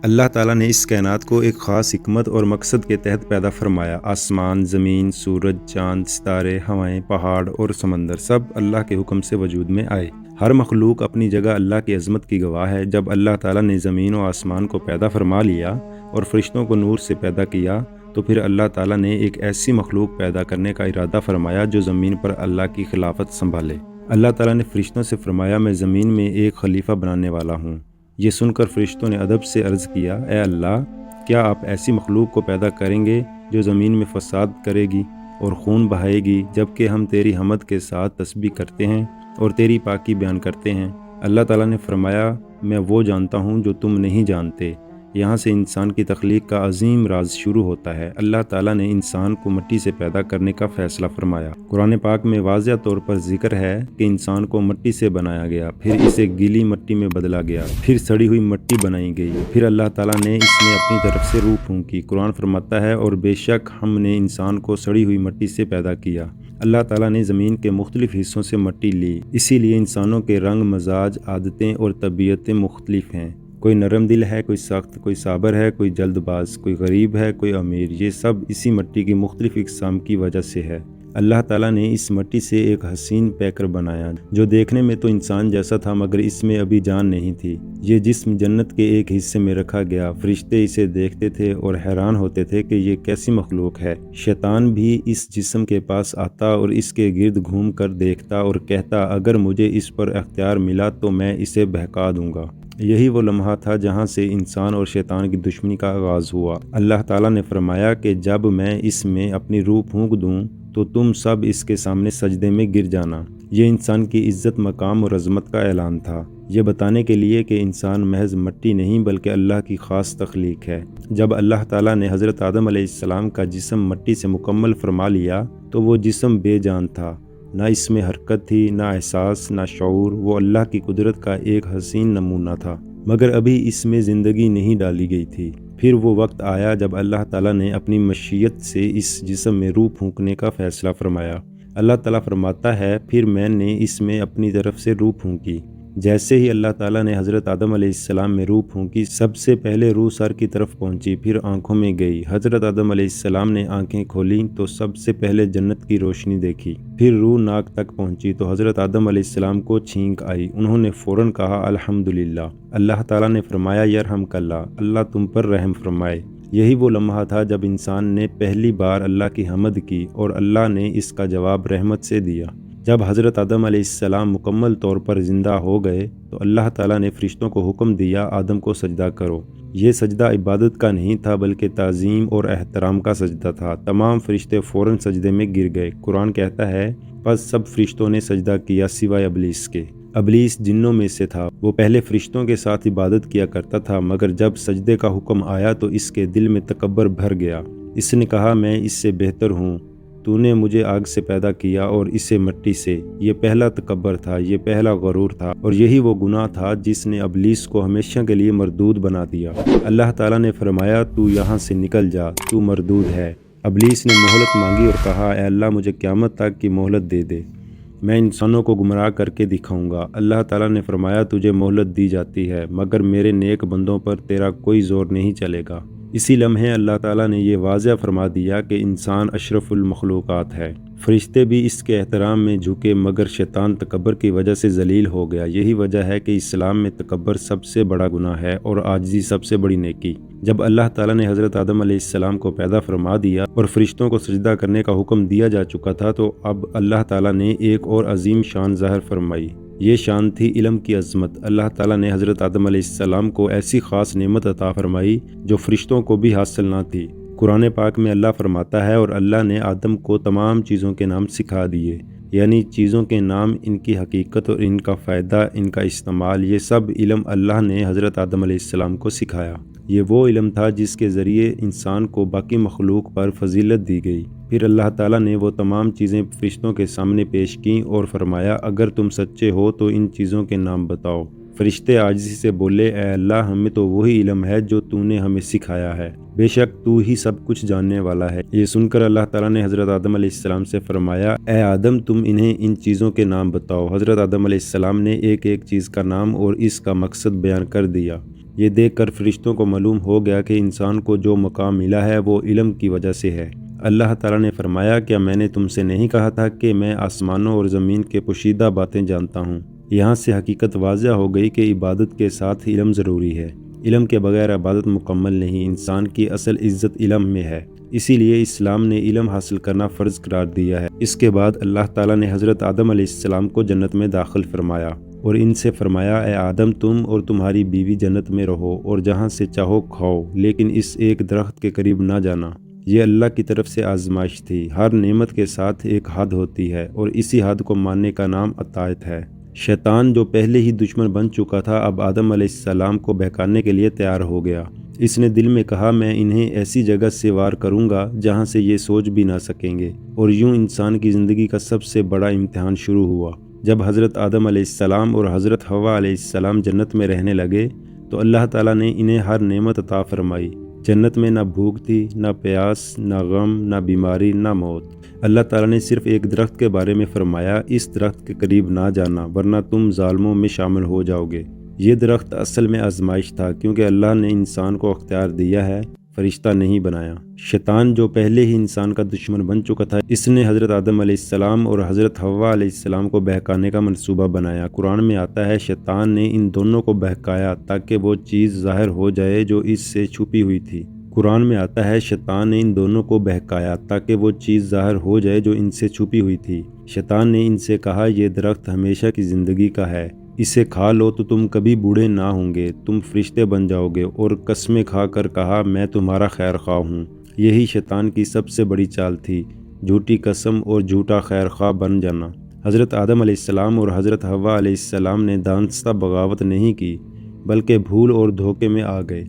اللہ تعالیٰ نے اس کائنات کو ایک خاص حکمت اور مقصد کے تحت پیدا فرمایا۔ آسمان، زمین، سورج، چاند، ستارے، ہوائیں، پہاڑ اور سمندر سب اللہ کے حکم سے وجود میں آئے۔ ہر مخلوق اپنی جگہ اللہ کی عظمت کی گواہ ہے۔ جب اللہ تعالیٰ نے زمین و آسمان کو پیدا فرما لیا اور فرشتوں کو نور سے پیدا کیا تو پھر اللہ تعالیٰ نے ایک ایسی مخلوق پیدا کرنے کا ارادہ فرمایا جو زمین پر اللہ کی خلافت سنبھالے۔ اللہ تعالیٰ نے فرشتوں سے فرمایا، میں زمین میں ایک خلیفہ بنانے والا ہوں۔ یہ سن کر فرشتوں نے ادب سے عرض کیا، اے اللہ، کیا آپ ایسی مخلوق کو پیدا کریں گے جو زمین میں فساد کرے گی اور خون بہائے گی، جبکہ ہم تیری حمد کے ساتھ تسبیح کرتے ہیں اور تیری پاکی بیان کرتے ہیں؟ اللہ تعالیٰ نے فرمایا، میں وہ جانتا ہوں جو تم نہیں جانتے۔ یہاں سے انسان کی تخلیق کا عظیم راز شروع ہوتا ہے۔ اللہ تعالیٰ نے انسان کو مٹی سے پیدا کرنے کا فیصلہ فرمایا۔ قرآن پاک میں واضح طور پر ذکر ہے کہ انسان کو مٹی سے بنایا گیا، پھر اسے گیلی مٹی میں بدلا گیا، پھر سڑی ہوئی مٹی بنائی گئی، پھر اللہ تعالیٰ نے اس میں اپنی طرف سے روح پھونکی۔ قرآن فرماتا ہے، اور بے شک ہم نے انسان کو سڑی ہوئی مٹی سے پیدا کیا۔ اللہ تعالیٰ نے زمین کے مختلف حصوں سے مٹی لی، اسی لیے انسانوں کے رنگ، مزاج، عادتیں اور طبیعتیں مختلف ہیں۔ کوئی نرم دل ہے، کوئی سخت، کوئی صابر ہے، کوئی جلد باز، کوئی غریب ہے، کوئی امیر۔ یہ سب اسی مٹی کی مختلف اقسام کی وجہ سے ہے۔ اللہ تعالیٰ نے اس مٹی سے ایک حسین پیکر بنایا جو دیکھنے میں تو انسان جیسا تھا، مگر اس میں ابھی جان نہیں تھی۔ یہ جسم جنت کے ایک حصے میں رکھا گیا۔ فرشتے اسے دیکھتے تھے اور حیران ہوتے تھے کہ یہ کیسی مخلوق ہے۔ شیطان بھی اس جسم کے پاس آتا اور اس کے گرد گھوم کر دیکھتا اور کہتا، اگر مجھے اس پر اختیار ملا تو میں اسے بہکا دوں گا۔ یہی وہ لمحہ تھا جہاں سے انسان اور شیطان کی دشمنی کا آغاز ہوا۔ اللہ تعالیٰ نے فرمایا کہ جب میں اس میں اپنی روح پھونک دوں تو تم سب اس کے سامنے سجدے میں گر جانا۔ یہ انسان کی عزت، مقام اور عظمت کا اعلان تھا، یہ بتانے کے لیے کہ انسان محض مٹی نہیں بلکہ اللہ کی خاص تخلیق ہے۔ جب اللہ تعالیٰ نے حضرت آدم علیہ السلام کا جسم مٹی سے مکمل فرما لیا تو وہ جسم بے جان تھا، نہ اس میں حرکت تھی، نہ احساس، نہ شعور۔ وہ اللہ کی قدرت کا ایک حسین نمونہ تھا، مگر ابھی اس میں زندگی نہیں ڈالی گئی تھی۔ پھر وہ وقت آیا جب اللہ تعالیٰ نے اپنی مشیت سے اس جسم میں روح پھونکنے کا فیصلہ فرمایا۔ اللہ تعالیٰ فرماتا ہے، پھر میں نے اس میں اپنی طرف سے روح پھونکی۔ جیسے ہی اللہ تعالیٰ نے حضرت آدم علیہ السلام میں روح پھونکی، سب سے پہلے روح سر کی طرف پہنچی، پھر آنکھوں میں گئی۔ حضرت آدم علیہ السلام نے آنکھیں کھولیں تو سب سے پہلے جنت کی روشنی دیکھی۔ پھر روح ناک تک پہنچی تو حضرت آدم علیہ السلام کو چھینک آئی۔ انہوں نے فوراً کہا، الحمدللہ۔ اللہ تعالیٰ نے فرمایا، یرحمک اللہ، اللہ تم پر رحم فرمائے۔ یہی وہ لمحہ تھا جب انسان نے پہلی بار اللہ کی حمد کی اور اللہ نے اس کا جواب رحمت سے دیا۔ جب حضرت آدم علیہ السلام مکمل طور پر زندہ ہو گئے تو اللہ تعالیٰ نے فرشتوں کو حکم دیا، آدم کو سجدہ کرو۔ یہ سجدہ عبادت کا نہیں تھا بلکہ تعظیم اور احترام کا سجدہ تھا۔ تمام فرشتے فوراً سجدے میں گر گئے۔ قرآن کہتا ہے، پس سب فرشتوں نے سجدہ کیا سوائے ابلیس کے۔ ابلیس جنوں میں سے تھا، وہ پہلے فرشتوں کے ساتھ عبادت کیا کرتا تھا، مگر جب سجدے کا حکم آیا تو اس کے دل میں تکبر بھر گیا۔ اس نے کہا، میں اس سے بہتر ہوں، تو نے مجھے آگ سے پیدا کیا اور اسے مٹی سے۔ یہ پہلا تکبر تھا، یہ پہلا غرور تھا، اور یہی وہ گناہ تھا جس نے ابلیس کو ہمیشہ کے لیے مردود بنا دیا۔ اللہ تعالیٰ نے فرمایا، تو یہاں سے نکل جا، تو مردود ہے۔ ابلیس نے مہلت مانگی اور کہا، اے اللہ، مجھے قیامت تک کی مہلت دے دے، میں انسانوں کو گمراہ کر کے دکھاؤں گا۔ اللہ تعالیٰ نے فرمایا، تجھے مہلت دی جاتی ہے، مگر میرے نیک بندوں پر تیرا کوئی زور نہیں چلے گا۔ اسی لمحے اللہ تعالیٰ نے یہ واضح فرما دیا کہ انسان اشرف المخلوقات ہے۔ فرشتے بھی اس کے احترام میں جھکے، مگر شیطان تکبر کی وجہ سے ذلیل ہو گیا۔ یہی وجہ ہے کہ اسلام میں تکبر سب سے بڑا گناہ ہے اور عاجزی سب سے بڑی نیکی۔ جب اللہ تعالیٰ نے حضرت آدم علیہ السلام کو پیدا فرما دیا اور فرشتوں کو سجدہ کرنے کا حکم دیا جا چکا تھا تو اب اللہ تعالیٰ نے ایک اور عظیم شان ظاہر فرمائی۔ یہ شان تھی علم کی عظمت۔ اللہ تعالیٰ نے حضرت آدم علیہ السلام کو ایسی خاص نعمت عطا فرمائی جو فرشتوں کو بھی حاصل نہ تھی۔ قرآن پاک میں اللہ فرماتا ہے، اور اللہ نے آدم کو تمام چیزوں کے نام سکھا دیے، یعنی چیزوں کے نام، ان کی حقیقت اور ان کا فائدہ، ان کا استعمال، یہ سب علم اللہ نے حضرت آدم علیہ السلام کو سکھایا۔ یہ وہ علم تھا جس کے ذریعے انسان کو باقی مخلوق پر فضیلت دی گئی۔ پھر اللہ تعالیٰ نے وہ تمام چیزیں فرشتوں کے سامنے پیش کیں اور فرمایا، اگر تم سچے ہو تو ان چیزوں کے نام بتاؤ۔ فرشتے عاجزی سے بولے، اے اللہ، ہمیں تو وہی علم ہے جو تو نے ہمیں سکھایا ہے، بے شک تو ہی سب کچھ جاننے والا ہے۔ یہ سن کر اللہ تعالیٰ نے حضرت آدم علیہ السلام سے فرمایا، اے آدم، تم انہیں ان چیزوں کے نام بتاؤ۔ حضرت آدم علیہ السلام نے ایک ایک چیز کا نام اور اس کا مقصد بیان کر دیا۔ یہ دیکھ کر فرشتوں کو معلوم ہو گیا کہ انسان کو جو مقام ملا ہے وہ علم کی وجہ سے ہے۔ اللہ تعالیٰ نے فرمایا، کیا میں نے تم سے نہیں کہا تھا کہ میں آسمانوں اور زمین کے پوشیدہ باتیں جانتا ہوں؟ یہاں سے حقیقت واضح ہو گئی کہ عبادت کے ساتھ علم ضروری ہے۔ علم کے بغیر عبادت مکمل نہیں۔ انسان کی اصل عزت علم میں ہے، اسی لیے اسلام نے علم حاصل کرنا فرض قرار دیا ہے۔ اس کے بعد اللہ تعالیٰ نے حضرت آدم علیہ السلام کو جنت میں داخل فرمایا اور ان سے فرمایا، اے آدم، تم اور تمہاری بیوی جنت میں رہو اور جہاں سے چاہو کھاؤ، لیکن اس ایک درخت کے قریب نہ جانا۔ یہ اللہ کی طرف سے آزمائش تھی۔ ہر نعمت کے ساتھ ایک حد ہوتی ہے اور اسی حد کو ماننے کا نام اطاعت ہے۔ شیطان جو پہلے ہی دشمن بن چکا تھا، اب آدم علیہ السلام کو بہکانے کے لیے تیار ہو گیا۔ اس نے دل میں کہا، میں انہیں ایسی جگہ سے وار کروں گا جہاں سے یہ سوچ بھی نہ سکیں گے، اور یوں انسان کی زندگی کا سب سے بڑا امتحان شروع ہوا۔ جب حضرت آدم علیہ السلام اور حضرت حوا علیہ السلام جنت میں رہنے لگے تو اللہ تعالیٰ نے انہیں ہر نعمت عطا فرمائی۔ جنت میں نہ بھوک تھی، نہ پیاس، نہ غم، نہ بیماری، نہ موت۔ اللہ تعالیٰ نے صرف ایک درخت کے بارے میں فرمایا، اس درخت کے قریب نہ جانا ورنہ تم ظالموں میں شامل ہو جاؤ گے۔ یہ درخت اصل میں آزمائش تھا، کیونکہ اللہ نے انسان کو اختیار دیا ہے، فرشتہ نہیں بنایا۔ شیطان جو پہلے ہی انسان کا دشمن بن چکا تھا، اس نے حضرت آدم علیہ السلام اور حضرت حوا علیہ السلام کو بہکانے کا منصوبہ بنایا۔ قرآن میں آتا ہے، شیطان نے ان دونوں کو بہکایا تاکہ وہ چیز ظاہر ہو جائے جو اس سے چھپی ہوئی تھی۔ قرآن میں آتا ہے، شیطان نے ان دونوں کو بہکایا تاکہ وہ چیز ظاہر ہو جائے جو ان سے چھپی ہوئی تھی۔ شیطان نے ان سے کہا، یہ درخت ہمیشہ کی زندگی کا ہے، اسے کھا لو تو تم کبھی بوڑھے نہ ہوں گے، تم فرشتے بن جاؤ گے، اور قسمیں کھا کر کہا، میں تمہارا خیر خواہ ہوں۔ یہی شیطان کی سب سے بڑی چال تھی، جھوٹی قسم اور جھوٹا خیر خواہ بن جانا۔ حضرت آدم علیہ السلام اور حضرت حوا علیہ السلام نے دانستہ بغاوت نہیں کی، بلکہ بھول اور دھوکے میں آ گئے۔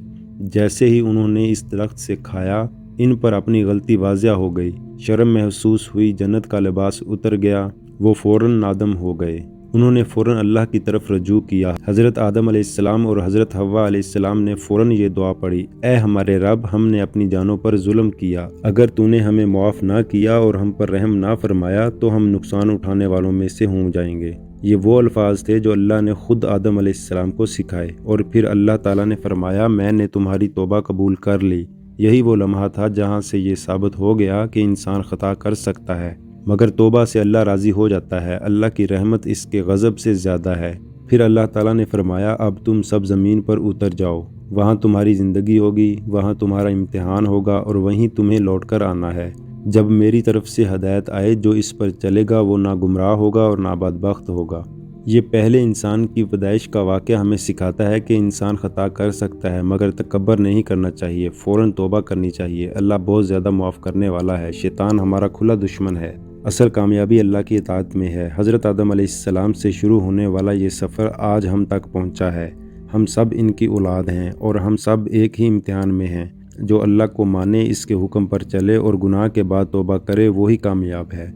جیسے ہی انہوں نے اس درخت سے کھایا، ان پر اپنی غلطی واضح ہو گئی، شرم محسوس ہوئی، جنت کا لباس اتر گیا، وہ فوراً نادم ہو گئے۔ انہوں نے فوراً اللہ کی طرف رجوع کیا۔ حضرت آدم علیہ السلام اور حضرت حوا علیہ السلام نے فوراً یہ دعا پڑھی، اے ہمارے رب، ہم نے اپنی جانوں پر ظلم کیا، اگر تو نے ہمیں معاف نہ کیا اور ہم پر رحم نہ فرمایا تو ہم نقصان اٹھانے والوں میں سے ہو جائیں گے۔ یہ وہ الفاظ تھے جو اللہ نے خود آدم علیہ السلام کو سکھائے، اور پھر اللہ تعالیٰ نے فرمایا، میں نے تمہاری توبہ قبول کر لی۔ یہی وہ لمحہ تھا جہاں سے یہ ثابت ہو گیا کہ انسان خطا کر سکتا ہے، مگر توبہ سے اللہ راضی ہو جاتا ہے۔ اللہ کی رحمت اس کے غضب سے زیادہ ہے۔ پھر اللہ تعالیٰ نے فرمایا، اب تم سب زمین پر اتر جاؤ، وہاں تمہاری زندگی ہوگی، وہاں تمہارا امتحان ہوگا، اور وہیں تمہیں لوٹ کر آنا ہے۔ جب میری طرف سے ہدایت آئے، جو اس پر چلے گا وہ نہ گمراہ ہوگا اور نہ بدبخت ہوگا۔ یہ پہلے انسان کی پیدائش کا واقعہ ہمیں سکھاتا ہے کہ انسان خطا کر سکتا ہے، مگر تکبر نہیں کرنا چاہیے، فوراً توبہ کرنی چاہیے۔ اللہ بہت زیادہ معاف کرنے والا ہے۔ شیطان ہمارا کھلا دشمن ہے۔ اصل کامیابی اللہ کی اطاعت میں ہے۔ حضرت آدم علیہ السلام سے شروع ہونے والا یہ سفر آج ہم تک پہنچا ہے۔ ہم سب ان کی اولاد ہیں اور ہم سب ایک ہی امتحان میں ہیں۔ جو اللہ کو مانے، اس کے حکم پر چلے اور گناہ کے بعد توبہ کرے، وہی کامیاب ہے۔